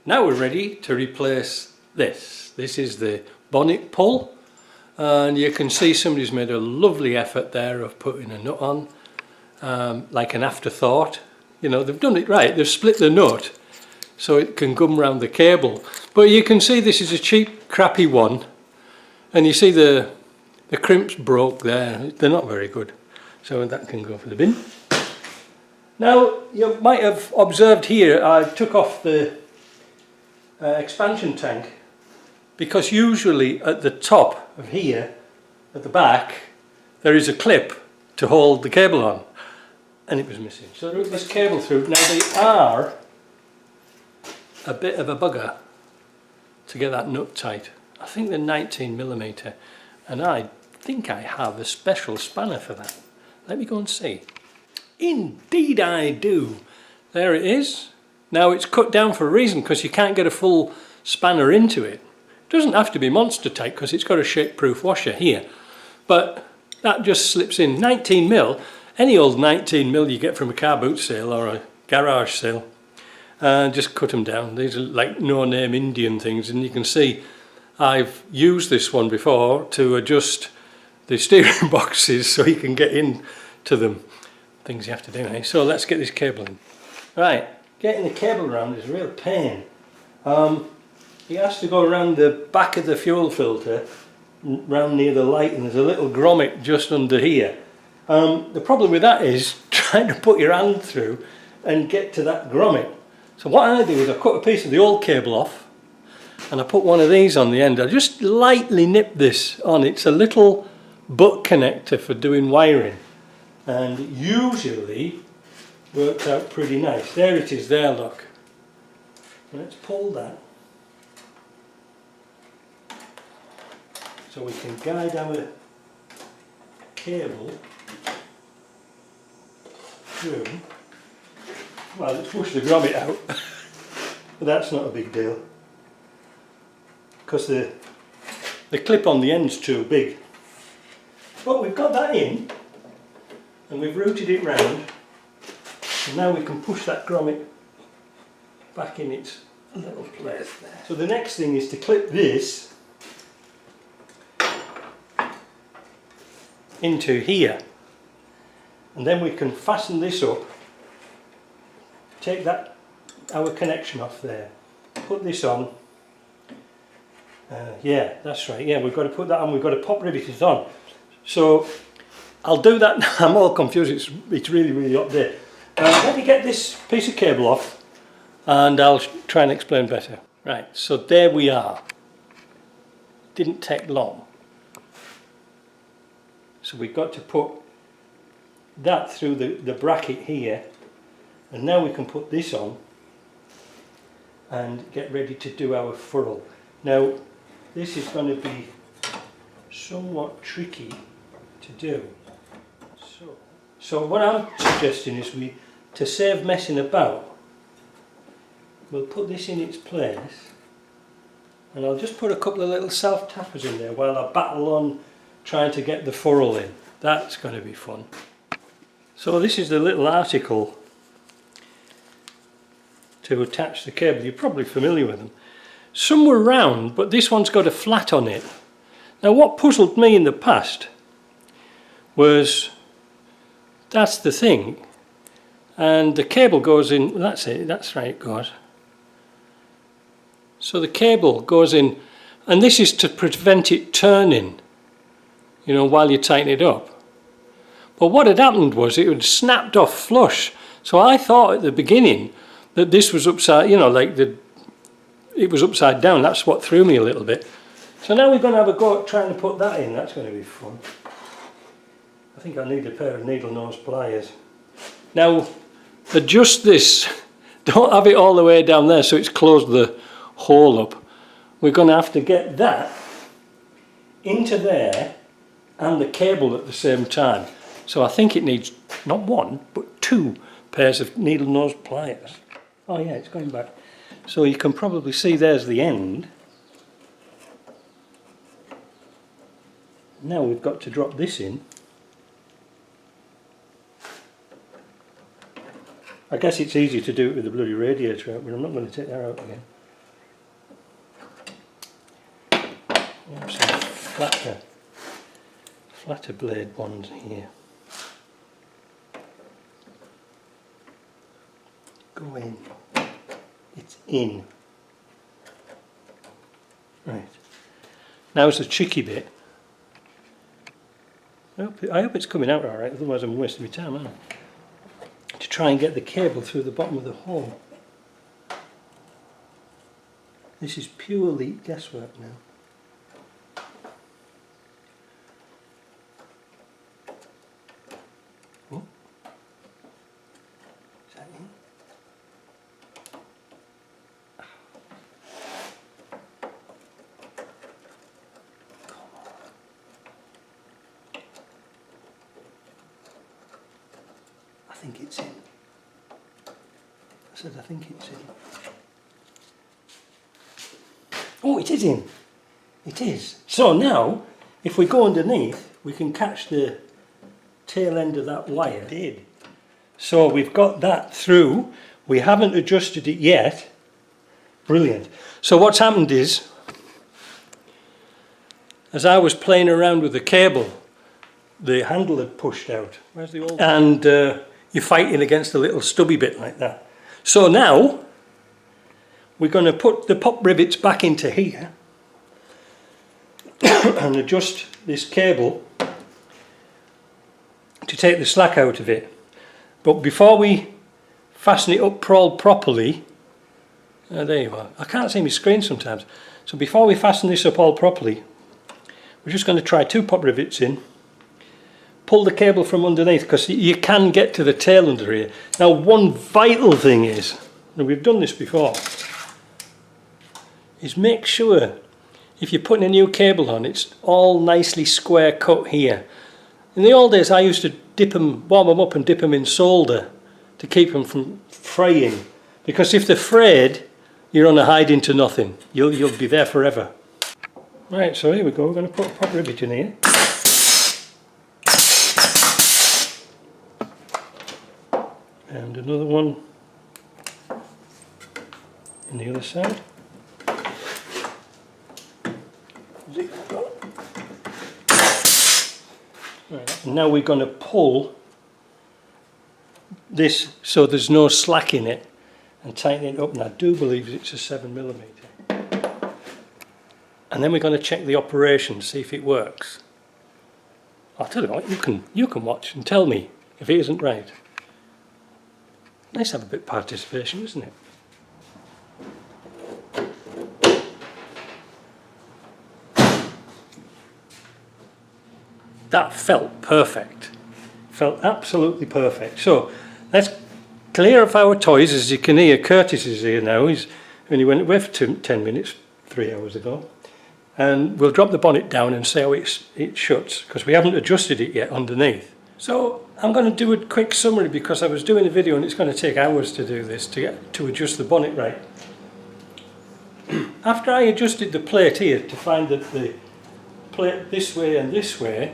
Now we're ready to replace this. This is the bonnet pull, and you can see somebody's made a lovely effort there of putting a nut on, like an afterthought. You know, they've done it right. They've split the nut so it can come around the cable. But you can see this is a cheap, crappy one, and you see the crimps broke there. They're not very good, so that can go for the bin. Now you might have observed here I took off the expansion tank, because usually at the top of here at the back there is a clip to hold the cable on, and it was missing, so I routed this cable through. Now they are a bit of a bugger to get that nut tight. I think they're 19mm, and I think I have a special spanner for that. Let me go and see. Indeed I do. There it is. Now it's cut down for a reason, because you can't get a full spanner into it. It doesn't have to be monster tight because it's got a shake-proof washer here, but that just slips in. 19mm, any old 19mm you get from a car boot sale or a garage sale, just cut them down. These are like no-name Indian things, and you can see I've used this one before to adjust the steering boxes so you can get into them. Things you have to do, eh? So let's get this cable in. Right, getting the cable around is a real pain. It has to go around the back of the fuel filter, round near the light, and there's a little grommet just under here. The problem with that is trying to put your hand through and get to that grommet. So what I do is I cut a piece of the old cable off, and I put one of these on the end. I just lightly nip this on. It's a little butt connector for doing wiring, and it usually works out pretty nice. There it is there, look. Let's pull that so we can guide our cable through. Well, let's push the grommet out, but that's not a big deal because the clip on the end's too big. But we've got that in, and we've routed it round, and now we can push that grommet back in its little place there. So the next thing is to clip this into here, and then we can fasten this up, take that our connection off there, put this on. Yeah, that's right, yeah, we've got to put that on, we've got to pop riveters on. So I'll do that now. I'm all confused, it's really up there. Let me get this piece of cable off and I'll try and explain better. Right, so there we are. Didn't take long. So we've got to put that through the bracket here, and now we can put this on and get ready to do our furl. Now this is going to be somewhat tricky to do. So what I'm suggesting is to save messing about, we'll put this in its place, and I'll just put a couple of little self tappers in there while I battle on trying to get the furl in. That's going to be fun. So this is the little article to attach the cable. You're probably familiar with them. Some were round, but this one's got a flat on it. Now what puzzled me in the past was, that's the thing, and the cable goes in, that's it, that's right, it goes. So the cable goes in, and this is to prevent it turning, you know, while you tighten it up. But what had happened was it had snapped off flush. So I thought at the beginning that this was upside, you know, like it was upside down. That's what threw me a little bit. So now we're going to have a go at trying to put that in. That's going to be fun. I think I need a pair of needle nose pliers. Now adjust this. Don't have it all the way down there so it's closed the hole up. We're going to have to get that into there and the cable at the same time. So I think it needs not one but two pairs of needle nose pliers. Oh yeah, it's going back. So you can probably see there's the end. Now we've got to drop this in. I guess it's easy to do it with the bloody radiator out, but I'm not going to take that out again. flatter blade ones here. Go in. It's in. Right. Now's the tricky bit. I hope it's coming out alright, otherwise I'm wasting my time, aren't I? To try and get the cable through the bottom of the hole. This is purely guesswork now. Oh. Is that in? I think it's in. I said I think it's in. Oh, it is in. It is. So now, if we go underneath, we can catch the tail end of that wire. It did. So we've got that through. We haven't adjusted it yet. Brilliant. So what's happened is, as I was playing around with the cable, the handle had pushed out. Where's the old? And you're fighting against a little stubby bit like that. So now we're going to put the pop rivets back into here and adjust this cable to take the slack out of it. But before we fasten it up properly, there you are. I can't see my screen sometimes. So before we fasten this up all properly, we're just going to try 2 pop rivets in. Pull the cable from underneath, because you can get to the tail under here. Now, one vital thing is, and we've done this before, is make sure if you're putting a new cable on, it's all nicely square cut here. In the old days I used to warm them up and dip them in solder to keep them from fraying, because if they're frayed, you're on a hide into nothing. You'll be there forever. Right, so here we go. We're going to put a pop rivet in here. And another one in the other side. Right. Now we're going to pull this so there's no slack in it and tighten it up, and I do believe it's a 7mm. And then we're going to check the operation, see if it works. I'll tell you what, you can watch and tell me if it isn't right. Nice to have a bit of participation, isn't it? That felt perfect. Felt absolutely perfect. So let's clear up our toys. As you can hear, Curtis is here now. He's only went away for 10 minutes, 3 hours ago. And we'll drop the bonnet down and see how it shuts, because we haven't adjusted it yet underneath. So I'm going to do a quick summary, because I was doing a video and it's going to take hours to do this, to adjust the bonnet right. After I adjusted the plate here to find that the plate this way and this way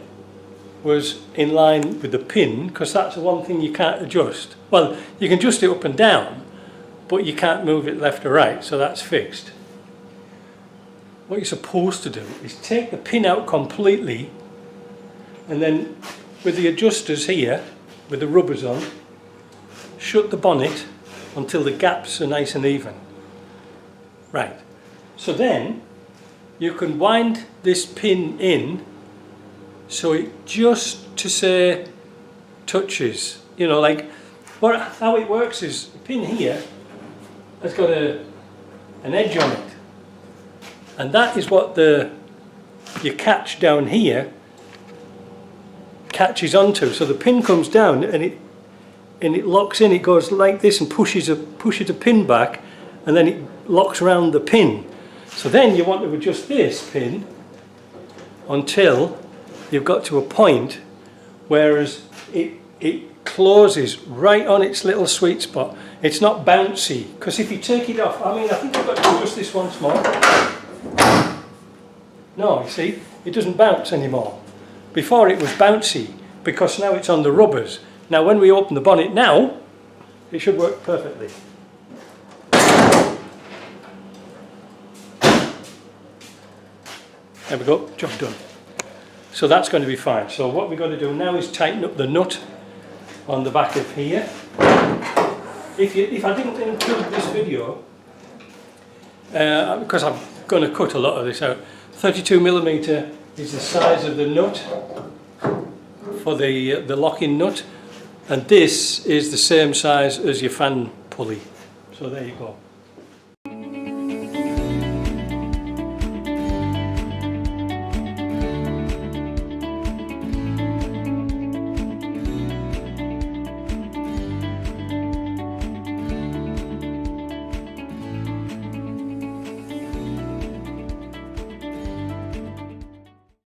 was in line with the pin, because that's the one thing you can't adjust. Well, you can adjust it up and down, but you can't move it left or right, so that's fixed. What you're supposed to do is take the pin out completely, and then with the adjusters here, with the rubbers on, shut the bonnet until the gaps are nice and even. Right, so then you can wind this pin in so it just to say touches. You know, like how it works is the pin here has got an edge on it, and that is what your catch down here catches onto. So the pin comes down and it locks in. It goes like this and pushes a pin back, and then it locks around the pin. So then you want to adjust this pin until you've got to a point whereas it closes right on its little sweet spot. It's not bouncy, because if you take it off, I think I've got to adjust this once more. No, you see, it doesn't bounce anymore. Before it was bouncy, because now it's on the rubbers. Now when we open the bonnet now, it should work perfectly. There we go, job done. So that's going to be fine. So what we've got to do now is tighten up the nut on the back of here. If I didn't include this video, because I'm going to cut a lot of this out, 32mm is the size of the nut for the locking nut, and this is the same size as your fan pulley. So there you go.